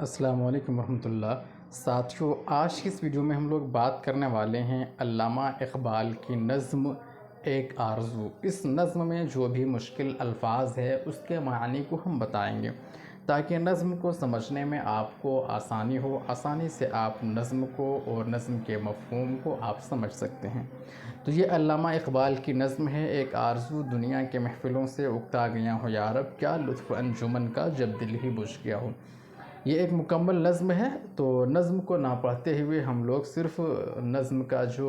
السلام علیکم ورحمۃ اللہ ساتھیو، آج کی اس ویڈیو میں ہم لوگ بات کرنے والے ہیں علامہ اقبال کی نظم ایک آرزو۔ اس نظم میں جو بھی مشکل الفاظ ہے اس کے معنی کو ہم بتائیں گے تاکہ نظم کو سمجھنے میں آپ کو آسانی ہو، آسانی سے آپ نظم کو اور نظم کے مفہوم کو آپ سمجھ سکتے ہیں۔ تو یہ علامہ اقبال کی نظم ہے، ایک آرزو دنیا کے محفلوں سے اکتا گیا ہو یارب، کیا لطف انجمن کا جب دل ہی بجھ گیا ہو۔ یہ ایک مکمل نظم ہے، تو نظم کو نہ پڑھتے ہوئے ہم لوگ صرف نظم کا جو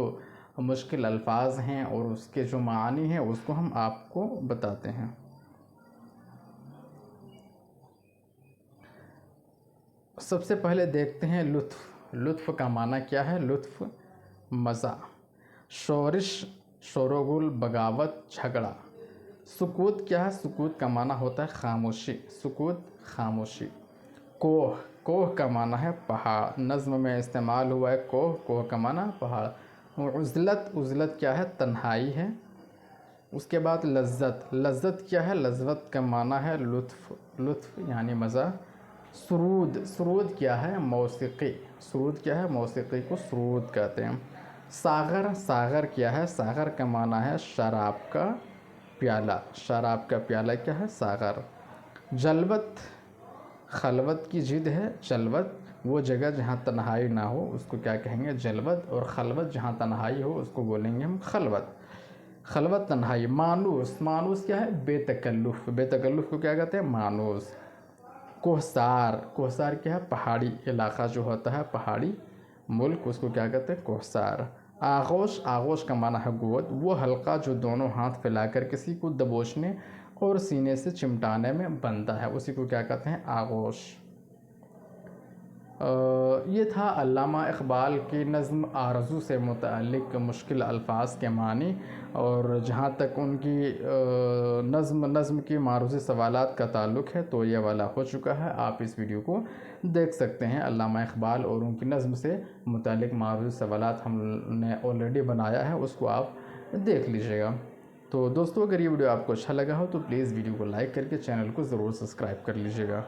مشکل الفاظ ہیں اور اس کے جو معانی ہیں اس کو ہم آپ کو بتاتے ہیں۔ سب سے پہلے دیکھتے ہیں لطف۔ لطف کا معنی کیا ہے؟ لطف مزہ، شورش شور و گل، بغاوت جھگڑا۔ سکوت کیا ہے؟ سکوت کا معنی ہوتا ہے خاموشی، سکوت خاموشی۔ کوہ، کوہ کا معنی ہے پہاڑ، نظم میں استعمال ہوا ہے کوہ، کوہ کا معنی پہاڑ۔ عزلت، عزلت کیا ہے؟ تنہائی ہے۔ اس کے بعد لذت، لذت کیا ہے؟ لذت کا معنی ہے لطف، لطف یعنی مزہ۔ سرود، سرود کیا ہے؟ موسیقی، سرود کیا ہے؟ موسیقی کو سرود کہتے ہیں۔ ساغر، ساغر کیا ہے؟ ساغر کا معنی ہے شراب کا پیالہ، شراب کا پیالہ کیا ہے؟ ساغر۔ جلوت، خلوت کی ضد ہے جلوت، وہ جگہ جہاں تنہائی نہ ہو اس کو کیا کہیں گے؟ جلوت، اور خلوت جہاں تنہائی ہو اس کو بولیں گے ہم خلوت، خلوت تنہائی۔ مانوس، مانوس کیا ہے؟ بے تکلف، بے تکلف کو کیا کہتے ہیں؟ مانوس۔ کوہسار، کوہسار کیا ہے؟ پہاڑی علاقہ جو ہوتا ہے، پہاڑی ملک، اس کو کیا کہتے ہیں؟ کوہسار۔ آغوش، آغوش کا معنی ہے گود، وہ حلقہ جو دونوں ہاتھ پھیلا کر کسی کو دبوچنے اور سینے سے چمٹانے میں بنتا ہے، اسی کو کیا کہتے ہیں؟ آغوش۔ یہ تھا علامہ اقبال کی نظم آرزو سے متعلق مشکل الفاظ کے معنی، اور جہاں تک ان کی نظم کی معروضی سوالات کا تعلق ہے تو یہ والا ہو چکا ہے۔ آپ اس ویڈیو کو دیکھ سکتے ہیں، علامہ اقبال اور ان کی نظم سے متعلق معروضی سوالات ہم نے آلریڈی بنایا ہے، اس کو آپ دیکھ لیجئے گا۔ تو دوستو، اگر یہ ویڈیو آپ کو اچھا لگا ہو تو پلیز ویڈیو کو لائک کر کے چینل کو ضرور سبسکرائب کر لیجئے گا۔